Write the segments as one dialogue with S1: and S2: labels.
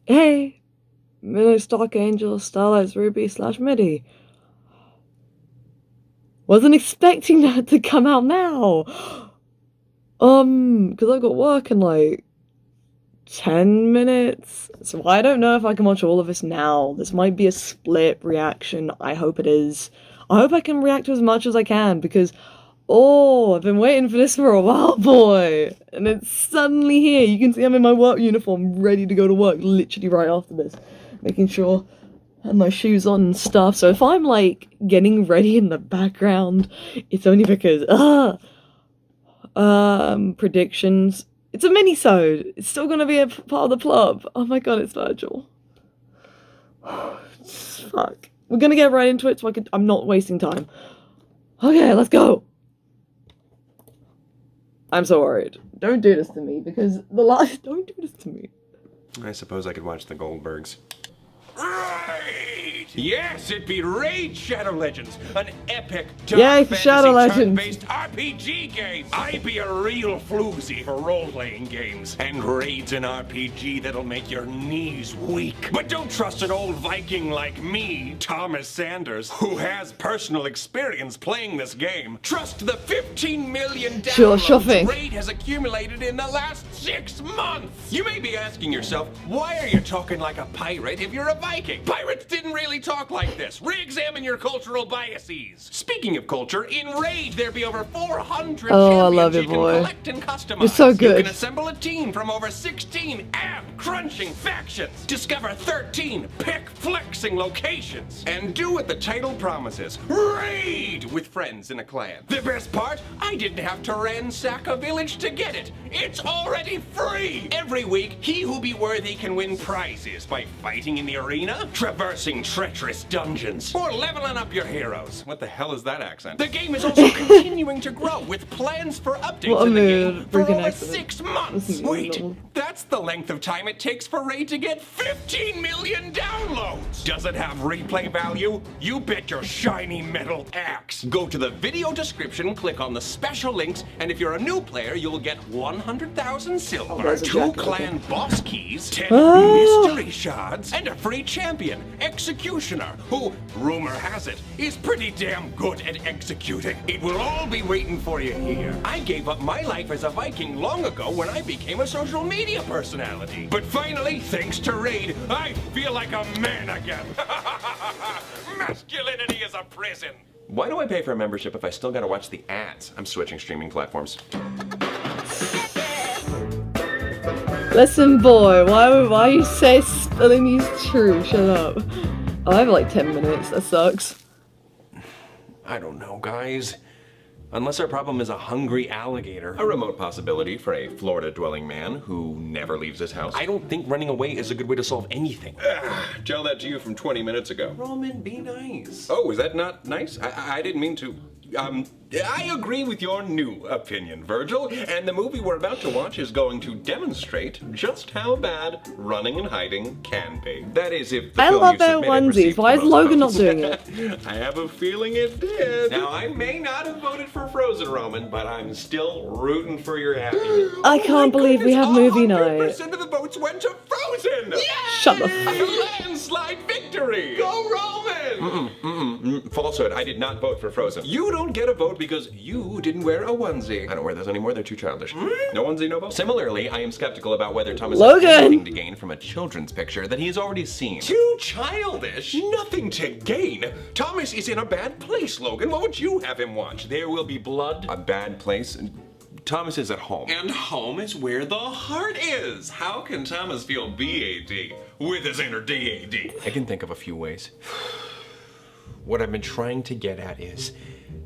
S1: Hey, Miller Stock Angel, Starlight's Ruby / MIDI. Wasn't expecting that to come out now. Because I've got work in like 10 minutes. So I don't know if I can watch all of this now. This might be a split reaction. I hope it is. I hope I can react to as much as I can because, oh, I've been waiting for this for a while, boy. And it's suddenly here. You can see I'm in my work uniform, ready to go to work literally right after this. Making sure I have my shoes on and stuff. So if I'm like getting ready in the background, it's only because, predictions. It's a mini-sode. It's still gonna be a part of the plot. Oh my god, it's Virgil. Fuck. We're gonna get right into it so I'm not wasting time. Okay, let's go. I'm so worried. Don't do this to me because don't do this to me.
S2: I suppose I could watch the Goldbergs. Right! Yes, it be Raid Shadow Legends, an epic dark fantasy turn-based RPG game. I be a real floozy for role-playing games, and Raid's an RPG that'll make your knees weak. But don't trust an old Viking like me, Thomas Sanders, who has personal experience playing this game. Trust the 15 million downloads Raid has accumulated in the last 6 months. You may be asking yourself, why are you talking like a pirate if you're a Viking? Pirates didn't really talk like this. Re-examine your cultural biases. Speaking of culture, in Raid there be over 400 champions you can collect and customize.
S1: You're so good.
S2: You can assemble a team from over 16 ab-crunching factions. Discover 13 pick-flexing locations. And do what the title promises. Raid with friends in a clan. The best part? I didn't have to ransack a village to get it. It's already free! Every week, he who be worthy can win prizes by fighting in the arena, traversing treacherous dungeons, or leveling up your heroes. What the hell is that accent? The game is also continuing to grow with plans for updates in the game for over 6 months. Wait, that's the length of time it takes for Raid to get 15 million downloads. Does it have replay value? You bet your shiny metal axe. Go to the video description, click on the special links, and if you're a new player, you'll get 100,000 silver, 2 clan boss keys, 10 mystery shards, and a free champion, Executioner, who, rumor has it, is pretty damn good at executing. It will all be waiting for you here. I gave up my life as a Viking long ago when I became a social media personality. But finally, thanks to Raid, I feel like a man again. Masculinity is a prison. Why do I pay for a membership if I still gotta watch the ads? I'm switching streaming platforms.
S1: Listen, boy, why you say spelling these true? Shut up. I have like 10 minutes, that sucks.
S2: I don't know, guys. Unless our problem is a hungry alligator. A remote possibility for a Florida-dwelling man who never leaves his house. I don't think running away is a good way to solve anything. Tell that to you from 20 minutes ago. Roman, be nice. Oh, is that not nice? I didn't mean to. I agree with your new opinion, Virgil, and the movie we're about to watch is going to demonstrate just how bad running and hiding can be. That is, if the
S1: I
S2: film
S1: love
S2: you
S1: their
S2: submitted
S1: onesies. Why is Logan not doing it?
S2: I have a feeling it did. Now, I may not have voted for Frozen, Roman, but I'm still rooting for your happiness.
S1: I can't believe we have movie night.
S2: 100% of the votes went to Frozen! Yay!
S1: Shut the
S2: A landslide victory! Go Roman! Falsehood, I did not vote for Frozen. You don't get a vote because you didn't wear a onesie. I don't wear those anymore, they're too childish. No onesie, no vote? Similarly, I am skeptical about whether Thomas has anything to gain from a children's picture that he has already seen. Too childish? Nothing to gain? Thomas is in a bad place, Logan. What would you have him watch? There Will Be Blood? A bad place? Thomas is at home. And home is where the heart is. How can Thomas feel BAD with his inner DAD? I can think of a few ways. What I've been trying to get at is,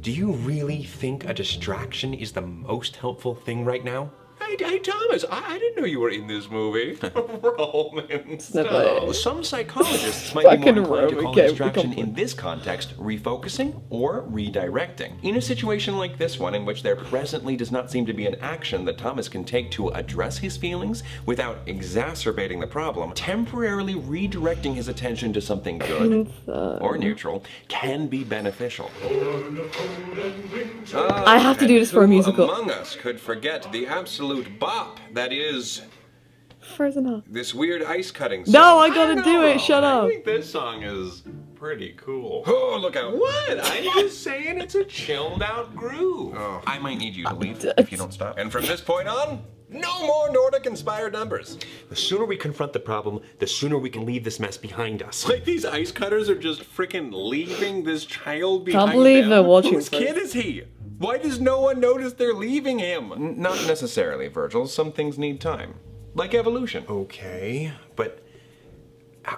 S2: do you really think a distraction is the most helpful thing right now? Hey, Thomas, I didn't know you were in this movie. Roman. So, some psychologists might be more inclined to call distraction in this context refocusing or redirecting. In a situation like this one, in which there presently does not seem to be an action that Thomas can take to address his feelings without exacerbating the problem, temporarily redirecting his attention to something good or neutral can be beneficial.
S1: I have to do this for a musical.
S2: Among us could forget the absolute bop that is
S1: Frozen up.
S2: This weird ice cutting song.
S1: No, I gotta do it. Shut
S3: I
S1: up.
S3: think this song is pretty cool.
S2: Oh, look out.
S3: What? I'm just saying it's a chilled out groove.
S2: Oh, I might need you to leave if you don't stop. And from this point on, no more Nordic-inspired numbers.
S4: The sooner we confront the problem, the sooner we can leave this mess behind us.
S3: Like these ice cutters are just freaking leaving this child behind
S1: Can't believe
S3: them.
S1: they're watching.
S2: Whose kid is he? Why does no one notice they're leaving him? Not necessarily, Virgil. Some things need time. Like evolution.
S4: Okay, but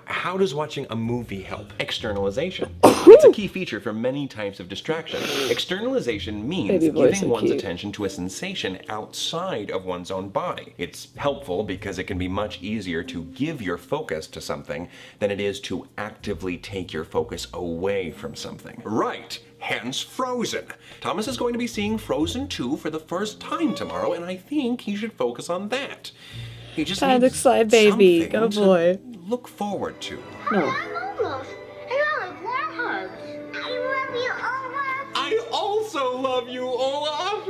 S4: how does watching a movie help?
S2: Externalization. It's a key feature for many types of distraction. Externalization means
S1: Baby boy,
S2: giving
S1: so
S2: one's
S1: cute.
S2: attention to a sensation outside of one's own body. It's helpful because it can be much easier to give your focus to something than it is to actively take your focus away from something. Right. Hence Frozen. Thomas is going to be seeing Frozen 2 for the first time tomorrow, and I think he should focus on that. He just
S1: Sounds
S2: needs
S1: excited, baby.
S2: something
S1: Go
S2: to
S1: boy.
S2: look forward to.
S1: No.
S5: I'm Olaf, and I love warm hugs. I love you, Olaf.
S3: I also love you, Olaf.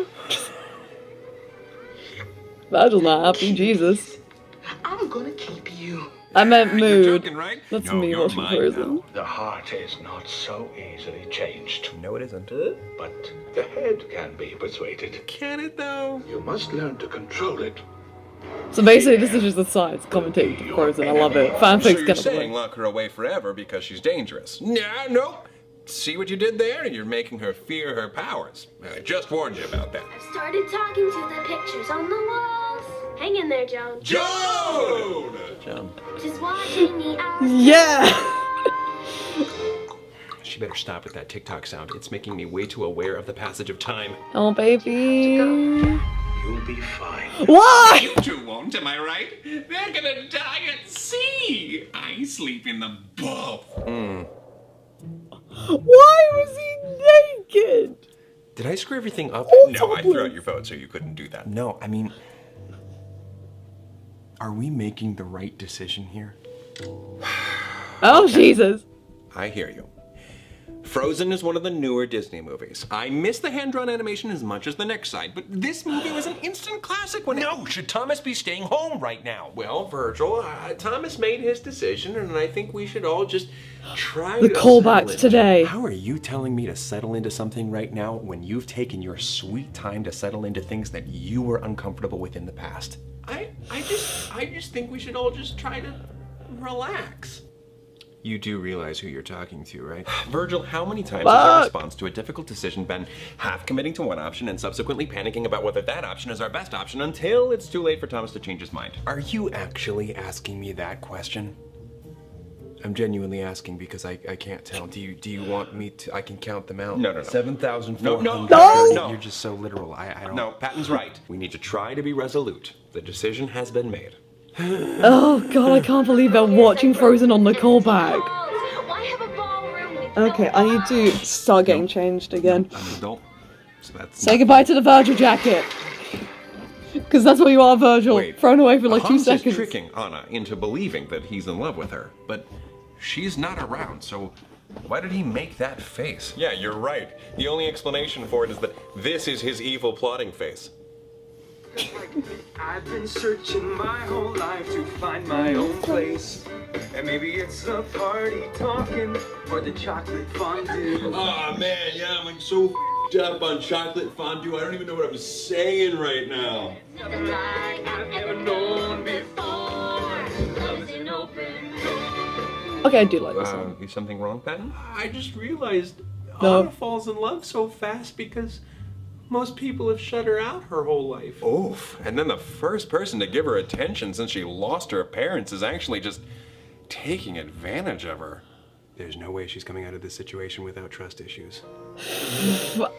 S1: Virgil's not happy, Jesus.
S6: I'm gonna keep you.
S1: I meant
S2: You're
S1: mood.
S2: joking, right?
S1: That's
S2: No,
S1: me
S2: you're
S1: watching
S2: mine
S1: Frozen.
S2: now.
S7: The heart is not so easily changed,
S2: No, it isn't.
S7: but the head can be persuaded.
S3: Can it though?
S7: You must learn to control it.
S1: So basically, this is just the science commentating to Frozen. I love it.
S2: So
S1: Fanfic's
S2: you're
S1: gonna
S2: saying
S1: be.
S2: lock her away forever because she's dangerous? Nah, nope. See what you did there? You're making her fear her powers. I just warned you about that.
S5: I've started talking to the pictures on the walls. Hang in there, Joan.
S2: Joan!
S5: Just watching the hours.
S1: Yeah!
S4: She better stop with that TikTok sound. It's making me way too aware of the passage of time.
S1: Oh, baby.
S7: You'll be fine.
S1: Why?
S3: You two won't, am I right? They're gonna die at sea. I sleep in the bub.
S1: Why was he naked?
S4: Did I screw everything up?
S2: No, I threw out your vote so you couldn't do that.
S4: No, I mean, are we making the right decision here?
S1: Oh, Jesus.
S2: I hear you. Frozen is one of the newer Disney movies. I miss the hand-drawn animation as much as the next side, but this movie was an instant classic when
S4: No, should Thomas be staying home right now?
S3: Well, Virgil, Thomas made his decision, and I think we should all just try
S1: The
S3: to
S1: callbacks
S3: settle it.
S1: today.
S4: How are you telling me to settle into something right now when you've taken your sweet time to settle into things that you were uncomfortable with in the past?
S3: I just think we should all just try to relax.
S4: You do realize who you're talking to, right?
S2: Virgil, how many times has our
S1: Fuck.
S2: response to a difficult decision been half committing to one option and subsequently panicking about whether that option is our best option until it's too late for Thomas to change his mind?
S4: Are you actually asking me that question? I'm genuinely asking because I can't tell. Do you want me to? I can count them out.
S2: No.
S4: 7,400.
S2: No.
S4: You're just so literal. I don't.
S2: No, Patton's right. We need to try to be resolute. The decision has been made.
S1: Oh, God, I can't believe they're watching Frozen on the callback.
S5: Why have a ballroom with
S1: Okay, I need to start getting changed again.
S2: I'm an adult, so that's...
S1: Say goodbye to the Virgil jacket. Because that's what you are, Virgil.
S2: Wait,
S1: Thrown away for like 2
S2: Hans
S1: seconds.
S2: is tricking Anna into believing that he's in love with her, but she's not around, so why did he make that face? Yeah, you're right. The only explanation for it is that this is his evil plotting face.
S8: I've been searching my whole life to find my own place. And maybe it's the party talking or the chocolate fondue.
S3: Oh man, yeah, I'm like so f***ed up on chocolate fondue. I don't even know what I'm saying right now.
S5: Nothing like I've ever known before. Love is an open door.
S1: Okay, I do like this song.
S2: Is something wrong, Patton?
S3: I just realized
S1: No.
S3: Anna falls in love so fast because most people have shut her out her whole life.
S2: Oof. And then the first person to give her attention since she lost her parents is actually just taking advantage of her.
S4: There's no way she's coming out of this situation without trust issues.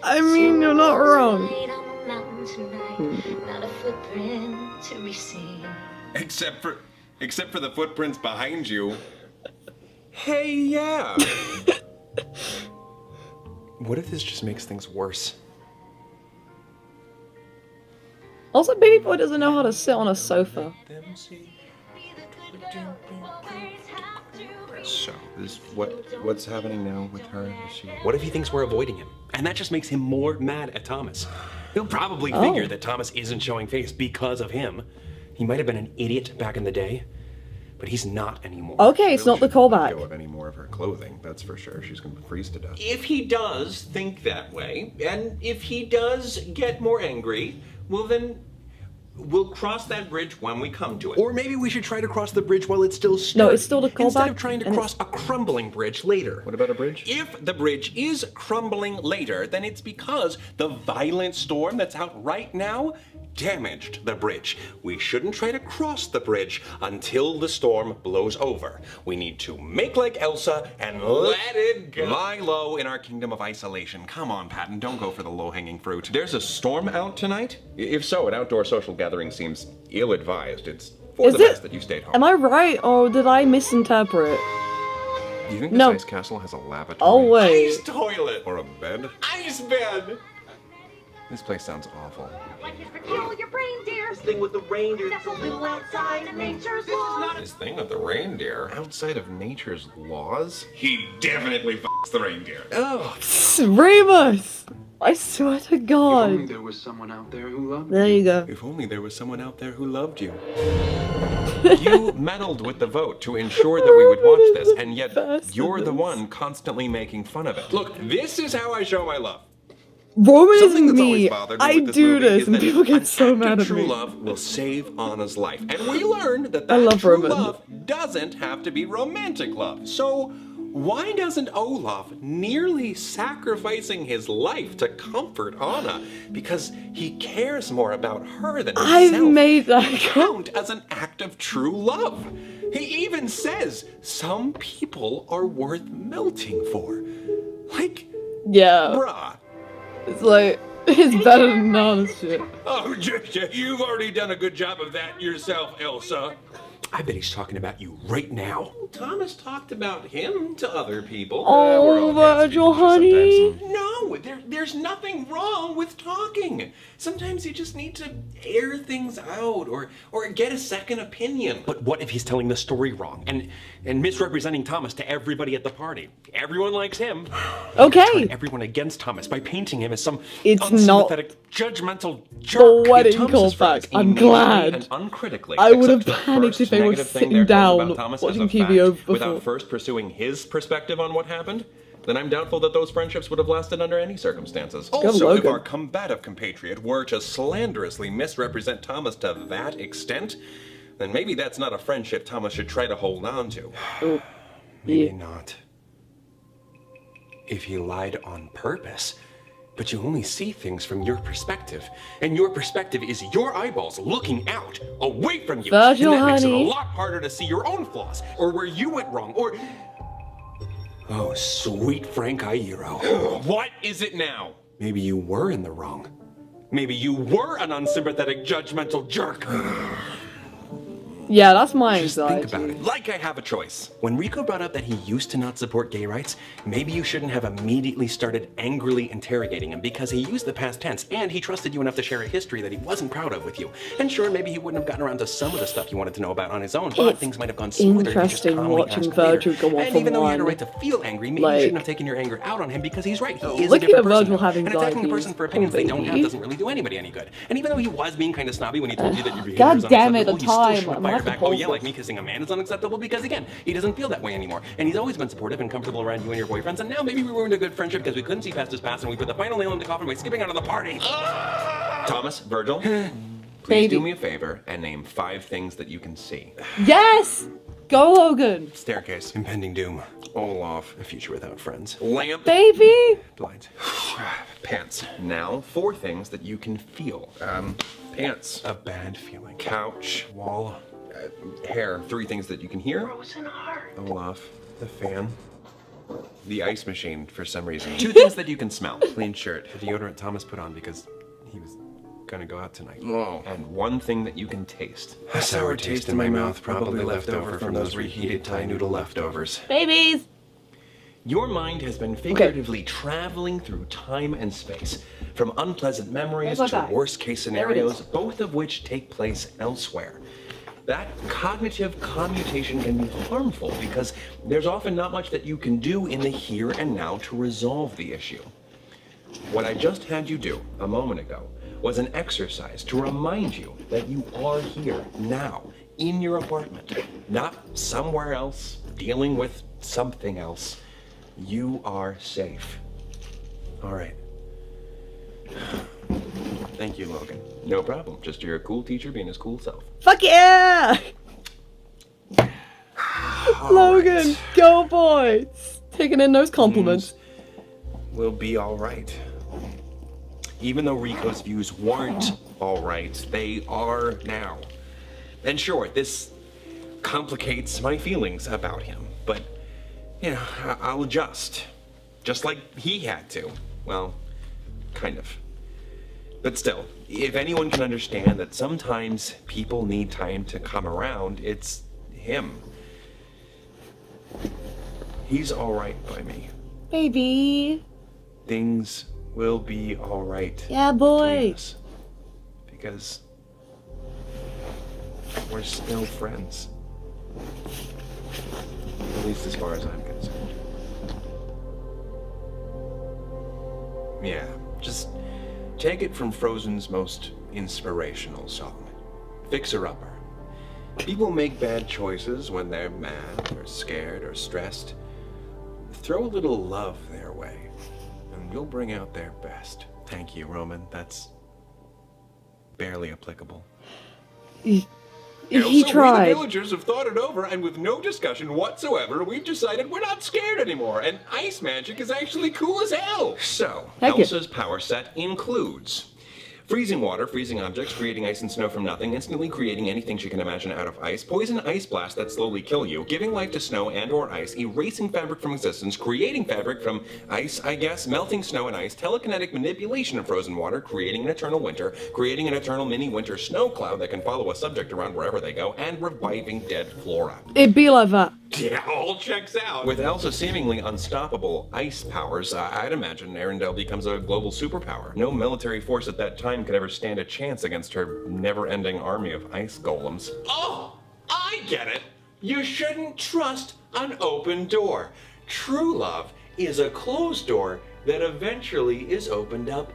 S1: I mean, you're not wrong.
S5: Light on the mountain tonight, not a footprint to be seen.
S2: Except for the footprints behind you. Hey, yeah.
S4: What if this just makes things worse?
S1: Also, Baby Boy doesn't know how to sit on a sofa.
S2: So, what's happening now with her? Is she...
S4: What if he thinks we're avoiding him? And that just makes him more mad at Thomas. He'll probably
S1: Oh.
S4: figure that Thomas isn't showing face because of him. He might have been an idiot back in the day, but he's not anymore.
S1: Okay, it's not the
S2: Let go
S1: callback.
S2: of any more of her clothing, that's for sure. She's gonna freeze to death.
S3: If he does think that way, and if he does get more angry, well then, we'll cross that bridge when we come to it.
S4: Or maybe we should try to cross the bridge while it's still sturdy.
S1: No, it's still the callback.
S4: Instead of trying to
S1: and
S4: cross a crumbling bridge later.
S2: What about a bridge?
S3: If the bridge is crumbling later, then it's because the violent storm that's out right now damaged the bridge. We shouldn't try to cross the bridge until the storm blows over. We need to make like Elsa and let it go. Lie low in our kingdom of isolation. Come on, Patton, don't go for the low-hanging fruit. There's a storm out tonight? If so, an outdoor social gathering seems ill-advised. It's for the best that you stayed home.
S1: Am I right, or did I misinterpret?
S2: Do you think this
S1: No.
S2: ice castle has a lavatory?
S1: Oh, wait.
S3: Ice toilet!
S2: Or a bed?
S3: Ice bed!
S2: This place sounds awful.
S5: Like his peculiar reindeers.
S8: Thing with the reindeer.
S5: That's a little outside of nature's laws.
S3: This thing with the reindeer.
S2: Outside of nature's laws?
S3: He definitely f***s the reindeer.
S2: Oh,
S1: Remus! I swear to God.
S8: There was someone out there who loved
S1: There you go.
S3: If only there was someone out there who loved you. You meddled with the vote to ensure that we would watch this, and yet you're the one constantly making fun of it. Look, this is how I show my love.
S1: Roman
S3: Something
S1: isn't
S3: that's always
S1: me.
S3: bothered me
S1: I
S3: with this
S1: do
S3: movie
S1: this,
S3: is
S1: and
S3: that
S1: people get
S3: an
S1: so
S3: act
S1: mad
S3: of
S1: at
S3: true
S1: me.
S3: love will save Anna's life, and we learned that
S1: I love
S3: true
S1: Roman.
S3: love doesn't have to be romantic love. So why doesn't Olaf nearly sacrificing his life to comfort Anna because he cares more about her than himself?
S1: I've made that
S3: count as an act of true love. He even says some people are worth melting for. Like,
S1: Yeah.
S3: bruh.
S1: It's like, it's better than none of shit.
S3: Oh, you've already done a good job of that yourself, Elsa.
S4: I bet he's talking about you right now.
S3: Thomas talked about him to other people.
S1: Oh, Virgil, honey.
S3: No, there's nothing wrong with talking. Sometimes you just need to air things out or get a second opinion.
S4: But what if he's telling the story wrong and misrepresenting Thomas to everybody at the party? Everyone likes him.
S1: Okay.
S4: Turn everyone against Thomas by painting him as some
S1: It's not
S4: unsympathetic, judgmental jerk.
S1: the wedding
S3: Thomas's friends
S1: callback. I'm
S3: immediately
S1: glad.
S3: and uncritically
S1: I would have
S3: accept the
S1: panicked
S3: first
S1: if they were
S3: negative thing
S1: sitting
S3: they're told
S1: down
S3: about Thomas as
S1: watching
S3: a
S1: TV
S3: fact,
S1: before.
S3: without first pursuing his perspective on what happened. Then I'm doubtful that those friendships would have lasted under any circumstances. Also, if
S1: Logan.
S3: our combative compatriot were to slanderously misrepresent Thomas to that extent, then maybe that's not a friendship Thomas should try to hold on to.
S4: Maybe not. If he lied on purpose, but you only see things from your perspective, and your perspective is your eyeballs looking out, away from you.
S1: Virgil,
S4: and that makes it a
S1: honey.
S4: lot harder to see your own flaws, or where you went wrong, or... Oh, sweet Frank Iero.
S3: What is it now?
S4: Maybe you were in the wrong. Maybe you were an unsympathetic, judgmental jerk.
S1: Yeah, that's my
S4: Just
S1: anxiety.
S4: think about it.
S3: Like I have a choice.
S4: When Rico brought up that he used to not support gay rights, maybe you shouldn't have immediately started angrily interrogating him because he used the past tense and he trusted you enough to share a history that he wasn't proud of with you. And sure, maybe he wouldn't have gotten around to some of the stuff you wanted to know about on his own, but
S1: It's
S4: things might have gone smoother if you just
S1: interesting
S4: calmly
S1: watching
S4: asked later.
S1: Virgil go off
S4: And
S1: on
S4: even though he had a
S1: one.
S4: right to feel angry, maybe
S1: Like-
S4: you shouldn't have taken your anger out on him because he's right. He is a
S1: Looking
S4: different
S1: at
S4: person.
S1: Virgil having
S4: And attacking a
S1: anxieties,
S4: person for opinions they don't have
S1: baby.
S4: doesn't really do anybody any good. And even though he was being kind of snobby when he told you that your behavior
S1: God
S4: is
S1: damn it,
S4: unacceptable,
S1: the
S4: you still
S1: time.
S4: shouldn't
S1: I'm
S4: fire
S1: gonna have
S4: back,
S1: to
S4: oh
S1: pause
S4: yeah,
S1: this.
S4: like me kissing a man is unacceptable because again, he doesn't feel that way anymore. And he's always been supportive and comfortable around you and your boyfriends, and now maybe we ruined a good friendship because we couldn't see past his past and we put the final nail in the coffin by skipping out of the party.
S3: Thomas, Virgil, please
S1: Baby.
S3: do me a favor and name 5 things that you can see.
S1: Yes! Go, Logan!
S3: Staircase.
S4: Impending doom.
S3: Olaf.
S4: A future without friends.
S3: Lamp.
S1: Baby!
S4: Blind.
S3: Pants. Now, 4 things that you can feel. Pants.
S4: A bad feeling.
S3: Couch. Wall. Hair. 3 things that you can hear.
S6: Frozen heart.
S3: Olaf. The fan. The ice machine, for some reason. 2 things that you can smell. Clean shirt.
S4: The deodorant Thomas put on because he was gonna go out tonight.
S3: Oh. And 1 thing that you can taste.
S4: A sour taste in my mouth, probably left over from those reheated Thai noodle leftovers.
S1: Babies!
S3: Your mind has been figuratively traveling through time and space, from unpleasant memories
S1: Where's my
S3: to
S1: bag?
S3: worst-case
S1: There it is.
S3: scenarios, both of which take place elsewhere. That cognitive commutation can be harmful because there's often not much that you can do in the here and now to resolve the issue. What I just had you do a moment ago
S4: was an exercise to remind you that you are here now, in your apartment, not somewhere else, dealing with something else. You are safe. All right. Thank you, Logan. No problem. Just your cool teacher being his cool self.
S1: Fuck yeah! Logan,
S4: right.
S1: go boys! Taking in those compliments.
S4: We'll be all right. Even though Rico's views weren't all right, they are now. And sure, this complicates my feelings about him, but, you know, I'll adjust. Just like he had to. Well, kind of. But still, if anyone can understand that sometimes people need time to come around, it's him. He's all right by me.
S1: Baby.
S4: Things will be all right.
S1: Yeah, boy.
S4: Because we're still friends. At least as far as I'm concerned. Yeah, just take it from Frozen's most inspirational song, Fixer Upper. People make bad choices when they're mad or scared or stressed. Throw a little love their way, and you'll bring out their best. Thank you, Roman. That's barely applicable.
S1: He
S3: So we,
S1: tried.
S3: the villagers, have thought it over, and with no discussion whatsoever, we've decided we're not scared anymore, and ice magic is actually cool as hell.
S4: So,
S1: Heck yeah.
S4: Elsa's power set includes freezing water, freezing objects, creating ice and snow from nothing, instantly creating anything she can imagine out of ice, poison ice blast that slowly kill you, giving life to snow and or ice, erasing fabric from existence, creating fabric from ice, I guess, melting snow and ice, telekinetic manipulation of frozen water, creating an eternal winter, creating an eternal mini winter snow cloud that can follow a subject around wherever they go, and reviving dead flora.
S1: It'd be like that.
S3: Yeah, all checks out.
S4: With Elsa's seemingly unstoppable ice powers, I'd imagine Arendelle becomes a global superpower. No military force at that time could ever stand a chance against her never-ending army of ice golems.
S3: Oh, I get it. You shouldn't trust an open door.
S4: True love is a closed door that eventually is opened up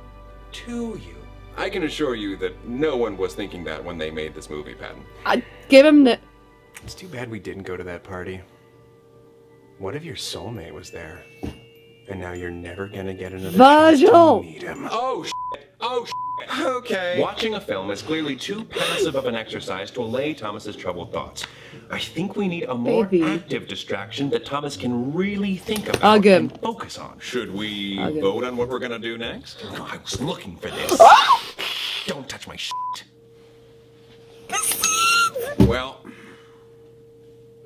S4: to you.
S3: I can assure you that no one was thinking that when they made this movie, Patton.
S1: I give him the.
S4: It's too bad we didn't go to that party. What if your soulmate was there? And now you're never gonna get another chance
S1: Virgil!
S4: to meet him.
S3: Oh, shit. Oh, shit. Okay.
S4: Watching a film is clearly too passive of an exercise to allay Thomas's troubled thoughts. I think we need a more
S1: Baby.
S4: active distraction that Thomas can really think about
S1: Again.
S4: and focus on.
S3: Should we
S1: Okay.
S3: vote on what we're gonna do next?
S4: No, I was looking for this. Don't touch my shit.
S3: Well,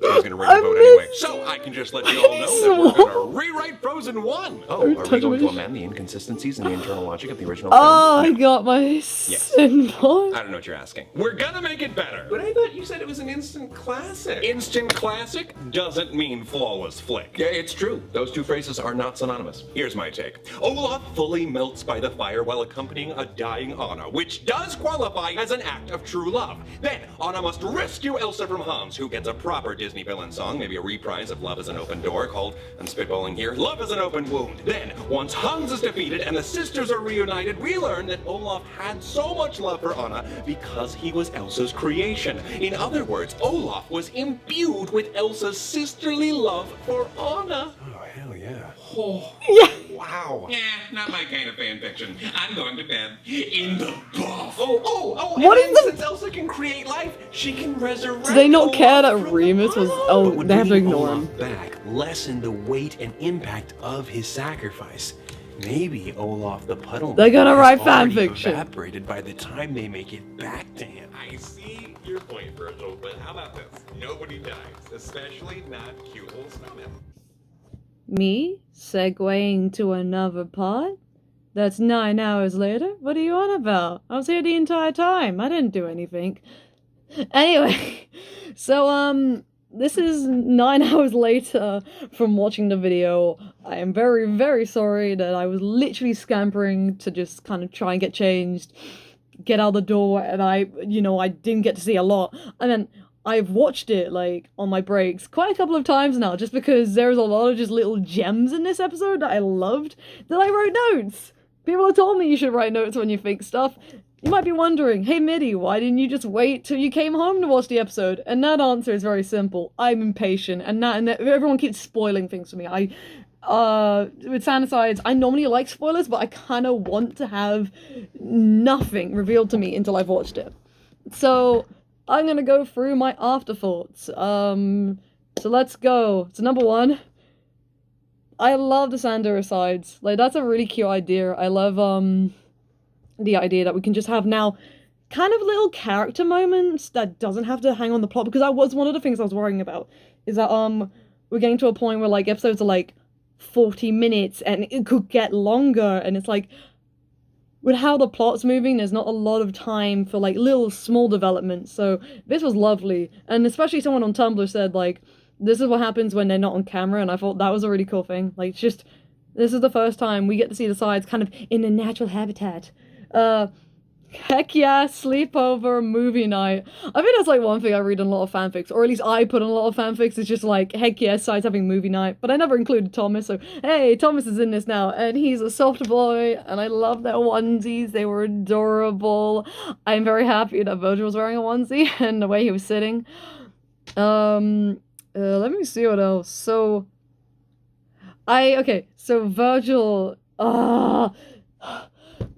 S3: I was gonna read the vote anyway, so I can just let you all know that we're gonna rewrite Frozen 1.
S4: Oh, are we
S1: touch
S4: going to
S1: my
S4: amend the inconsistencies in the internal logic of the original
S1: Oh, I
S4: film?
S1: got my sin point.
S3: I don't know what you're asking. We're gonna make it better.
S4: But I thought you said it was an instant classic.
S3: Instant classic doesn't mean flawless flick.
S4: Yeah, it's true. Those two phrases are not synonymous.
S3: Here's my take. Olaf fully melts by the fire while accompanying a dying Anna, which does qualify as an act of true love. Then, Anna must rescue Elsa from Hans, who gets a proper Disney villain song, maybe a reprise of Love is an Open Door, called, I'm spitballing here, Love is an Open Wound. Then, once Hans is defeated and the sisters are reunited, we learn that Olaf had so much love for Anna because he was Elsa's creation. In other words, Olaf was imbued with Elsa's sisterly love for Anna.
S4: Oh, hell yeah.
S3: Oh,
S1: Yeah.
S3: wow.
S2: Yeah, not my kind of fan fiction. I'm going to bed. In the buff.
S3: Oh,
S1: What
S3: and
S1: is the-
S3: since Elsa can create life, she can resurrect.
S1: Do they not care that
S3: Olaf from
S1: Remus
S3: the
S1: was?
S3: bottom.
S1: Oh,
S4: But would
S1: they have to
S4: bringing
S1: ignore
S4: Olaf
S1: him.
S4: back lessen the weight and impact of his sacrifice? Maybe Olaf the Puddle
S1: They're gonna
S4: has
S1: write
S4: already
S1: fanfiction.
S4: evaporated by the time they make it back to him.
S3: I see your point, Virgil, but how about this? Nobody dies, especially not cute little snowmen.
S1: Me segueing to another part? That's 9 hours later? What are you on about? I was here the entire time. I didn't do anything. Anyway, so, this is 9 hours later from watching the video. I am very, very sorry that I was literally scampering to just kind of try and get changed, get out the door, and I didn't get to see a lot. And then I've watched it, like, on my breaks quite a couple of times now, just because there's a lot of just little gems in this episode that I loved, that I wrote notes. People have told me you should write notes when you think stuff. You might be wondering, hey Mitty, why didn't you just wait till you came home to watch the episode? And that answer is very simple. I'm impatient, and everyone keeps spoiling things for me. With Sanicides, I normally like spoilers, but I kind of want to have nothing revealed to me until I've watched it. So I'm gonna go through my afterthoughts. So let's go. So number 1, I love the Sandericides. Like, that's a really cute idea. I love the idea that we can just have now kind of little character moments that doesn't have to hang on the plot, because that was one of the things I was worrying about, is that we're getting to a point where like episodes are like 40 minutes and it could get longer, and it's like, with how the plot's moving, there's not a lot of time for like little small developments. So this was lovely, and especially someone on Tumblr said like, this is what happens when they're not on camera, and I thought that was a really cool thing. Like, it's just, this is the first time we get to see the sides kind of in a natural habitat. Heck yeah, sleepover movie night. I think that's like one thing I read in a lot of fanfics, or at least I put in a lot of fanfics, it's just like, heck yeah, sides having movie night. But I never included Thomas, so hey, Thomas is in this now, and he's a soft boy, and I love their onesies, they were adorable. I'm very happy that Virgil was wearing a onesie, and the way he was sitting. Let me see what else. So, so Virgil,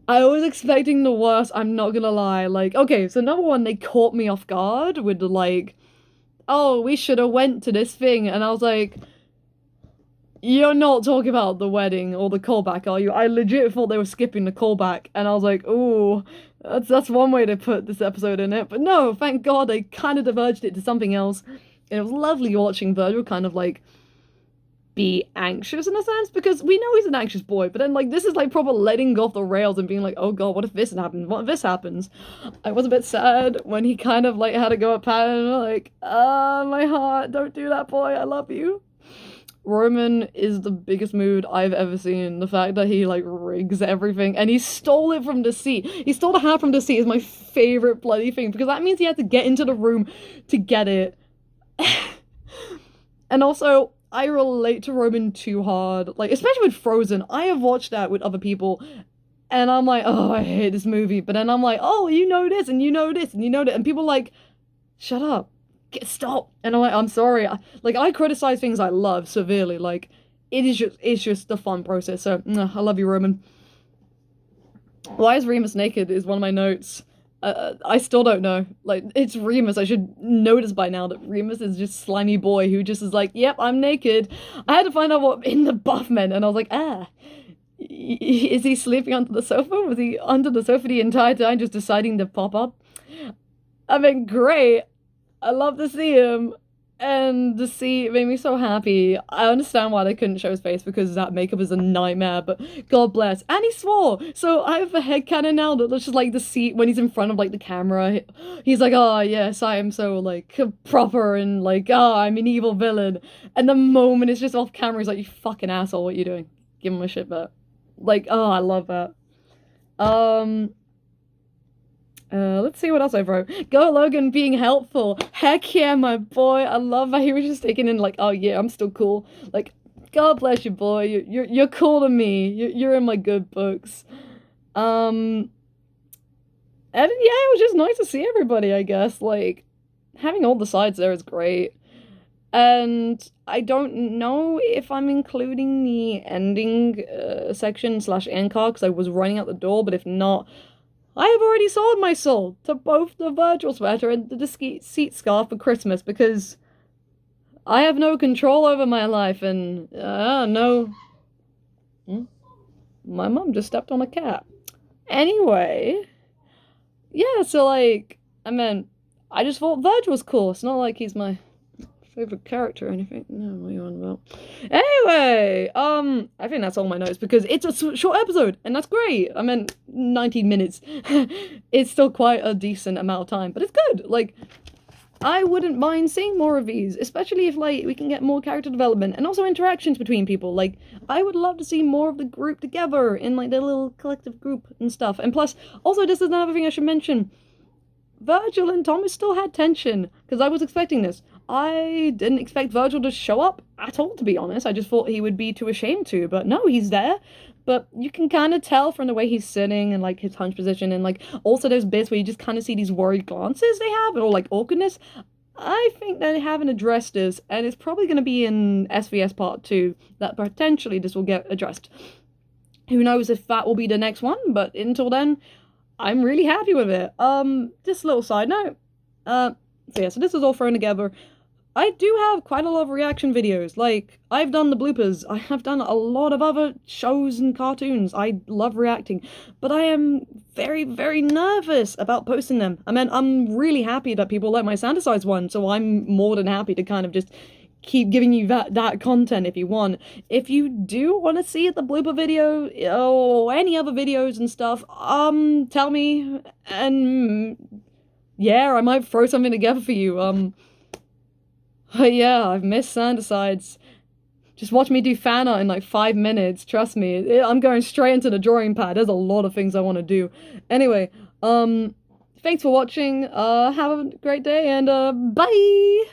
S1: I was expecting the worst, I'm not gonna lie. Like, okay, so number 1, they caught me off guard with the, like, oh, we should have went to this thing, and I was like, you're not talking about the wedding or the callback, are you? I legit thought they were skipping the callback, and I was like, ooh, that's one way to put this episode in it, but no, thank God they kind of diverged it to something else, and it was lovely watching Virgil kind of, like, be anxious in a sense, because we know he's an anxious boy, but then like this is like proper letting off the rails and being like, oh god, what if this happens? What if this happens? I was a bit sad when he kind of like had to go at Pat and like, my heart, don't do that, boy, I love you. Roman is the biggest mood I've ever seen. The fact that he like rigs everything and he stole it from Deceit. He stole the hat from Deceit is my favorite bloody thing, because that means he had to get into the room to get it. And also, I relate to Roman too hard, like, especially with Frozen. I have watched that with other people, and I'm like, oh, I hate this movie, but then I'm like, oh, you know this, and you know this, and you know that, and people are like, shut up, stop, and I'm like, I'm sorry, I criticize things I love severely, like, it's just the fun process, so, I love you, Roman. Why is Remus naked is one of my notes. I still don't know. Like, it's Remus. I should notice by now that Remus is just slimy boy who just is like, yep, I'm naked. I had to find out what in the buff meant, and I was like, is he sleeping under the sofa? Was he under the sofa the entire time just deciding to pop up? I mean, great. I love to see him. And the sea made me so happy. I understand why they couldn't show his face, because that makeup is a nightmare, but God bless. And he swore! So I have a headcanon now that looks just like the sea when he's in front of like the camera. He's like, oh yes, I am so like proper and like, I'm an evil villain. And the moment it's just off camera, he's like, you fucking asshole, what are you doing? Give him a shit back. Like, oh, I love that. Let's see what else I wrote. Go Logan being helpful. Heck yeah, my boy. I love how he was just taking in like, oh yeah, I'm still cool. Like, God bless you, boy. You're cool to me. You're in my good books. And yeah, it was just nice to see everybody, I guess. Like, having all the sides there is great. And I don't know if I'm including the ending section / end card, because I was running out the door, but if not, I have already sold my soul to both the Virgil sweater and the Deceit scarf for Christmas, because I have no control over my life, and, no. My mom just stepped on a cat. Anyway, yeah, so, like, I mean, I just thought Virgil was cool. It's not like he's my favorite character or anything. No, what are you on about? Anyway, I think that's all my notes, because it's a short episode, and that's great. I mean, 19 minutes. It's still quite a decent amount of time, but it's good. Like, I wouldn't mind seeing more of these, especially if, like, we can get more character development, and also interactions between people. Like, I would love to see more of the group together in, like, their little collective group and stuff. And plus, also, this is another thing I should mention. Virgil and Thomas still had tension, because I was expecting this. I didn't expect Virgil to show up at all, to be honest. I just thought he would be too ashamed to, but no, he's there. But you can kind of tell from the way he's sitting and, like, his hunch position, and, like, also those bits where you just kind of see these worried glances they have, or, like, awkwardness. I think they haven't addressed this, and it's probably going to be in SVS Part 2 that potentially this will get addressed. Who knows if that will be the next one, but until then, I'm really happy with it. Just a little side note. So yeah, so this is all thrown together. I do have quite a lot of reaction videos. Like, I've done the bloopers. I have done a lot of other shows and cartoons. I love reacting. But I am very, very nervous about posting them. I mean, I'm really happy that people like my Santicides one, so I'm more than happy to kind of just keep giving you that content if you want. If you do want to see the blooper video or any other videos and stuff, tell me, and yeah, I might throw something together for you. Yeah, I've missed Santicides. Just watch me do fan art in like 5 minutes, trust me. I'm going straight into the drawing pad. There's a lot of things I want to do. Anyway, thanks for watching. Have a great day, and bye!